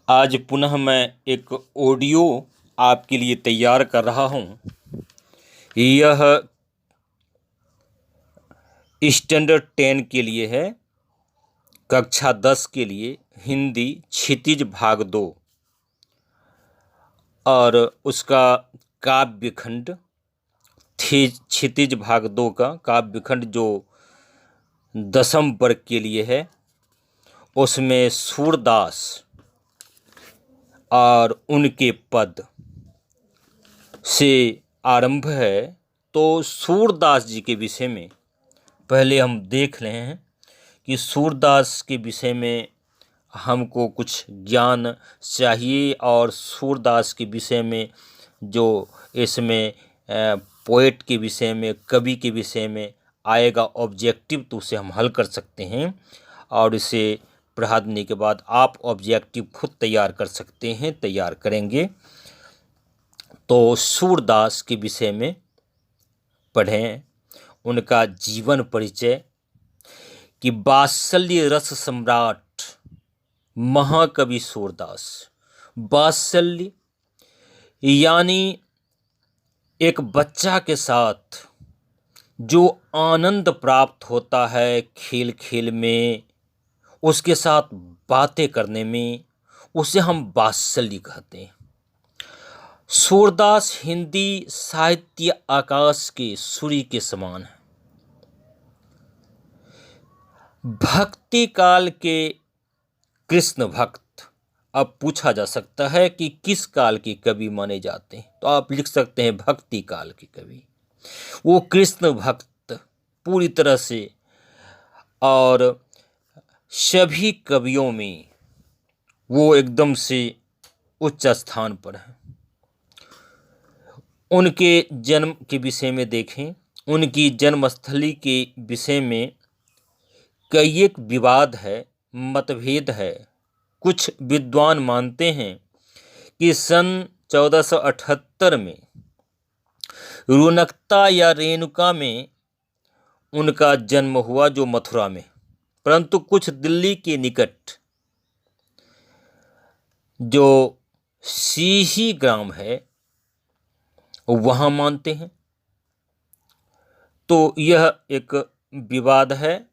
आज पुनः मैं एक ऑडियो आपके लिए तैयार कर रहा हूँ। यह स्टैंडर्ड 10 के लिए है, कक्षा 10 के लिए, हिंदी क्षितिज भाग 2 और उसका काव्यखंड क्षितिज भाग 2 का काव्यखंड जो 10वीं वर्ग के लिए है, उसमें सूरदास और उनके पद से आरंभ है। तो सूरदास जी के विषय में पहले हम देख रहे हैं कि सूरदास के विषय में हमको कुछ ज्ञान चाहिए और सूरदास के विषय में जो इसमें पोएट के विषय में, कवि के विषय में आएगा ऑब्जेक्टिव, तो उसे हम हल कर सकते हैं और इसे पढ़ाने के बाद आप ऑब्जेक्टिव खुद तैयार कर सकते हैं, तैयार करेंगे। तो सूरदास के विषय में पढ़ें, उनका जीवन परिचय कि वात्सल्य रस सम्राट महाकवि सूरदास। वात्सल्य यानी एक बच्चा के साथ जो आनंद प्राप्त होता है खेल खेल में, उसके साथ बातें करने में, उसे हम वात्सल्य कहते हैं। सूरदास हिंदी साहित्य आकाश के सूर्य के समान है। भक्ति काल के कृष्ण भक्त। अब पूछा जा सकता है कि किस काल के कवि माने जाते हैं, तो आप लिख सकते हैं भक्ति काल के कवि। वो कृष्ण भक्त पूरी तरह से, और सभी कवियों में वो एकदम से उच्च स्थान पर है। उनके जन्म के विषय में देखें, उनकी जन्मस्थली के विषय में कई एक विवाद है, मतभेद है। कुछ विद्वान मानते हैं कि सन 1478 में रुनकता या रेणुका में उनका जन्म हुआ, जो मथुरा में, परंतु कुछ दिल्ली के निकट जो सीही ग्राम है वहाँ मानते हैं। तो यह एक विवाद है,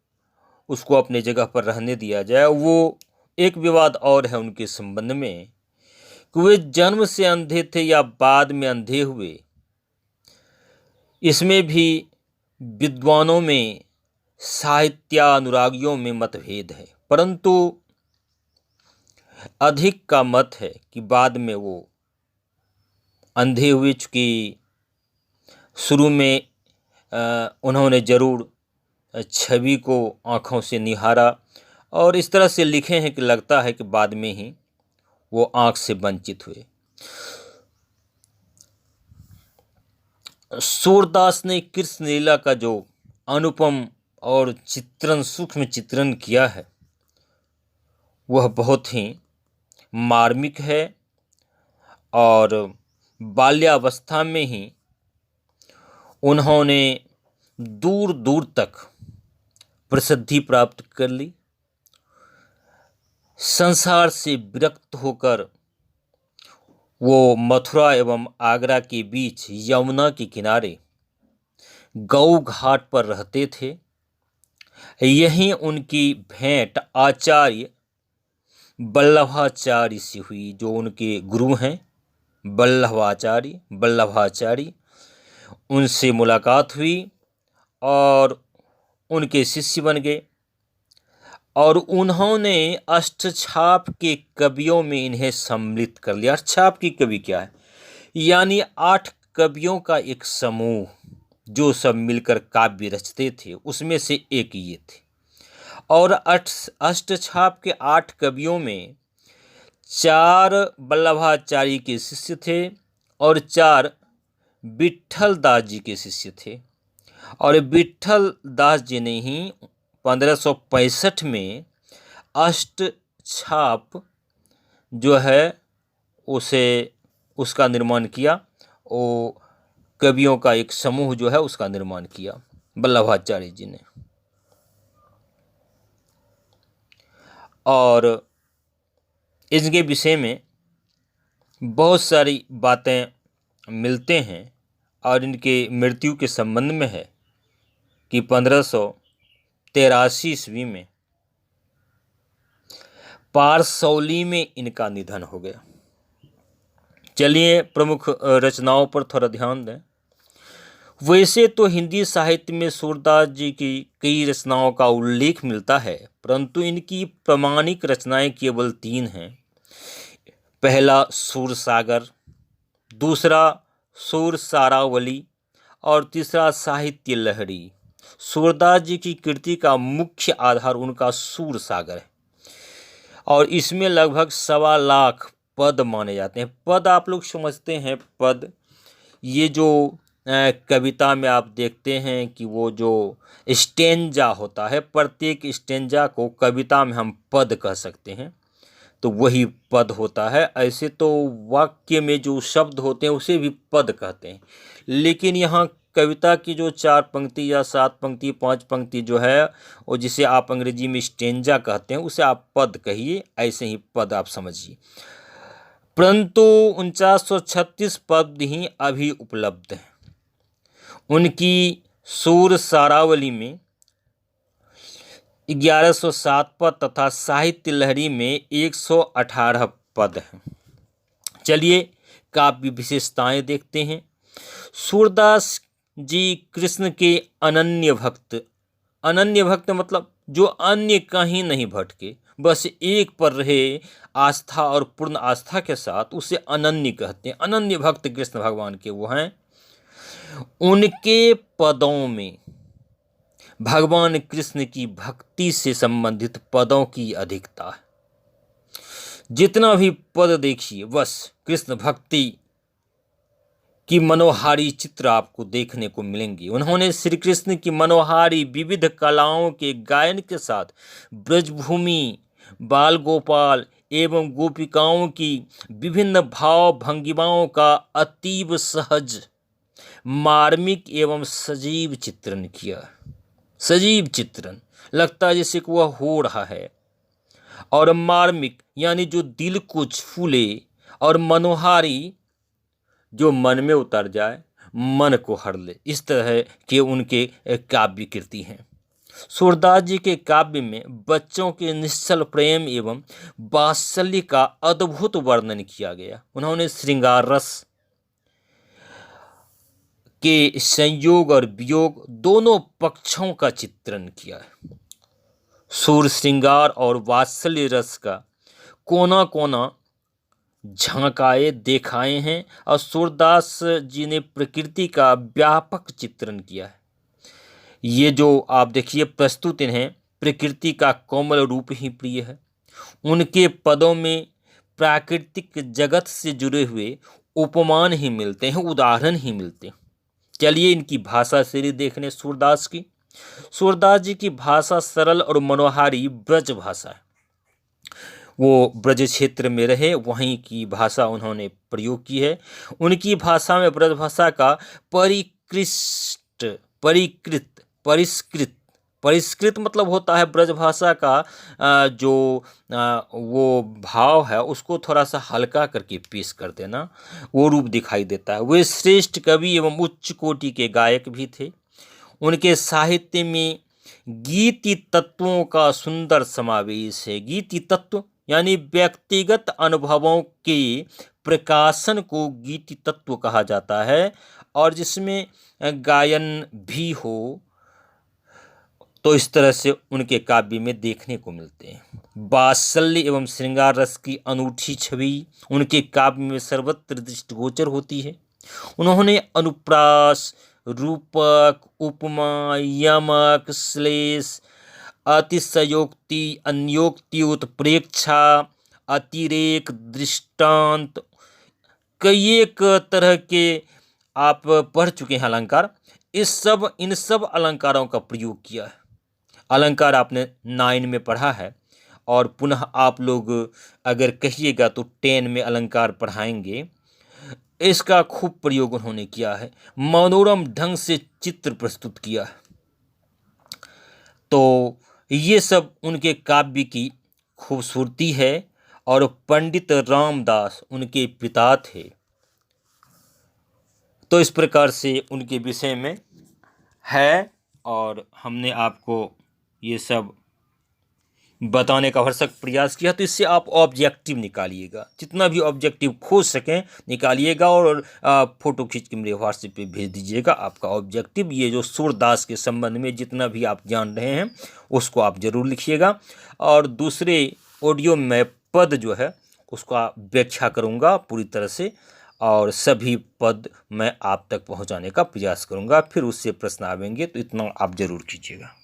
उसको अपने जगह पर रहने दिया जाए। वो एक विवाद और है उनके संबंध में कि वे जन्म से अंधे थे या बाद में अंधे हुए। इसमें भी विद्वानों में, साहित्यानुरागियों में मतभेद है, परंतु अधिक का मत है कि बाद में वो अंधे हुए। चूँकि शुरू में उन्होंने जरूर छवि को आँखों से निहारा और इस तरह से लिखे हैं कि लगता है कि बाद में ही वो आँख से वंचित हुए। सूरदास ने कृष्ण लीला का जो अनुपम और चित्रण, सूक्ष्म चित्रण किया है, वह बहुत ही मार्मिक है और बाल्यावस्था में ही उन्होंने दूर दूर तक प्रसिद्धि प्राप्त कर ली। संसार से विरक्त होकर वो मथुरा एवं आगरा के बीच यमुना के किनारे गौ घाट पर रहते थे। यहीं उनकी भेंट आचार्य वल्लभाचार्य से हुई, जो उनके गुरु हैं वल्लभाचार्य। उनसे मुलाकात हुई और उनके शिष्य बन गए और उन्होंने अष्टछाप के कवियों में इन्हें सम्मिलित कर लिया। अष्टछाप की कवि क्या है? यानी 8 कवियों का एक समूह जो सब मिलकर काव्य रचते थे, उसमें से एक ये थे। और अष्टछाप के 8 कवियों में 4 वल्लभाचार्य के शिष्य थे और 4 विट्ठल दास जी के शिष्य थे। और विट्ठल दास जी ने ही 1565 में अष्टछाप जो है उसका निर्माण किया। वो कवियों का एक समूह जो है उसका निर्माण किया वल्लभाचार्य जी ने। और इनके विषय में बहुत सारी बातें मिलते हैं और इनके मृत्यु के संबंध में है कि 1583 ईस्वी में पारसौली में इनका निधन हो गया। चलिए प्रमुख रचनाओं पर थोड़ा ध्यान दें। वैसे तो हिंदी साहित्य में सूरदास जी की कई रचनाओं का उल्लेख मिलता है, परंतु इनकी प्रामाणिक रचनाएं केवल 3 हैं। पहला सूरसागर, दूसरा सूरसारावली और तीसरा साहित्य लहरी। सूरदास जी की कृति का मुख्य आधार उनका सूरसागर है और इसमें लगभग 1.25 लाख पद माने जाते हैं। पद आप लोग समझते हैं, पद ये जो कविता में आप देखते हैं कि वो जो स्टेंजा होता है, प्रत्येक स्टेंजा को कविता में हम पद कह सकते हैं, तो वही पद होता है। ऐसे तो वाक्य में जो शब्द होते हैं उसे भी पद कहते हैं, लेकिन यहाँ कविता की जो 4 पंक्ति या 7 पंक्ति 5 पंक्ति जो है, और जिसे आप अंग्रेजी में स्टेंजा कहते हैं, उसे आप पद कहिए, ऐसे ही पद आप समझिए। परंतु 4936 पद ही अभी उपलब्ध हैं। उनकी सूरसारावली में 1107 पद तथा साहित्य लहरी में 118 पद हैं। चलिए काव्य विशेषताएं देखते हैं। सूरदास जी कृष्ण के अनन्य भक्त मतलब जो अन्य कहीं नहीं भटके, बस एक पर रहे आस्था और पूर्ण आस्था के साथ, उसे अनन्य कहते हैं। अनन्य भक्त कृष्ण भगवान के वो हैं। उनके पदों में भगवान कृष्ण की भक्ति से संबंधित पदों की अधिकता है। जितना भी पद देखिए, बस कृष्ण भक्ति की मनोहारी चित्र आपको देखने को मिलेंगे। उन्होंने श्री कृष्ण की मनोहारी विविध कलाओं के गायन के साथ ब्रजभूमि, बाल गोपाल एवं गोपिकाओं की विभिन्न भाव भंगिमाओं का अतीब सहज, मार्मिक एवं सजीव चित्रण किया। सजीव चित्रण, लगता है जैसे कि वह हो रहा है, और मार्मिक यानी जो दिल को छूले, और मनोहारी जो मन में उतर जाए, मन को हर ले, इस तरह के उनके काव्य कृति हैं। सूरदास जी के काव्य में बच्चों के निश्चल प्रेम एवं वात्सल्य का अद्भुत वर्णन किया गया। उन्होंने श्रृंगार रस के संयोग और वियोग दोनों पक्षों का चित्रण किया है। सूर श्रृंगार और वात्सल्य रस का कोना कोना झांकाए देखाए हैं, और सूरदास जी ने प्रकृति का व्यापक चित्रण किया है। ये जो आप देखिए प्रस्तुत हैं, प्रकृति का कोमल रूप ही प्रिय है। उनके पदों में प्राकृतिक जगत से जुड़े हुए उपमान ही मिलते हैं, उदाहरण ही मिलते हैं। चलिए इनकी भाषा शैली देखने सूरदास की। सूरदास जी की भाषा सरल और मनोहारी ब्रज भाषा है। वो ब्रज क्षेत्र में रहे, वहीं की भाषा उन्होंने प्रयोग की है। उनकी भाषा में ब्रज भाषा का परिष्कृत मतलब होता है ब्रज भाषा का जो वो भाव है, उसको थोड़ा सा हल्का करके पेश कर देना, वो रूप दिखाई देता है। वे श्रेष्ठ कवि एवं उच्च कोटि के गायक भी थे। उनके साहित्य में गीति तत्वों का सुंदर समावेश है। गीति तत्व यानी व्यक्तिगत अनुभवों के प्रकाशन को गीति तत्व कहा जाता है, और जिसमें गायन भी हो, तो इस तरह से उनके काव्य में देखने को मिलते हैं। वात्सल्य एवं श्रृंगार रस की अनूठी छवि उनके काव्य में सर्वत्र दृष्टिगोचर होती है। उन्होंने अनुप्रास, रूपक, उपमा, यमक, श्लेष, अतिशयोक्ति, अन्योक्ति, उत्प्रेक्षा, अतिरेक, दृष्टांत, कई एक तरह के आप पढ़ चुके हैं अलंकार। इन सब अलंकारों का प्रयोग किया है। अलंकार आपने 9 में पढ़ा है, और पुनः आप लोग अगर कहिएगा तो 10 में अलंकार पढ़ाएंगे। इसका खूब प्रयोग उन्होंने किया है। मनोरम ढंग से चित्र प्रस्तुत किया है। तो ये सब उनके काव्य की खूबसूरती है, और पंडित रामदास उनके पिता थे। तो इस प्रकार से उनके विषय में है और हमने आपको ये सब बताने का भरसक प्रयास किया। तो इससे आप ऑब्जेक्टिव निकालिएगा, जितना भी ऑब्जेक्टिव खोज सकें निकालिएगा और फोटो खींच के मेरे व्हाट्सएप पे भेज दीजिएगा। आपका ऑब्जेक्टिव ये जो सूरदास के संबंध में जितना भी आप जान रहे हैं उसको आप ज़रूर लिखिएगा। और दूसरे ऑडियो में पद जो है उसका व्याख्या करूँगा पूरी तरह से और सभी पद मैं आप तक पहुँचाने का प्रयास करूँगा। फिर उससे प्रश्न आवेंगे तो इतना आप ज़रूर कीजिएगा।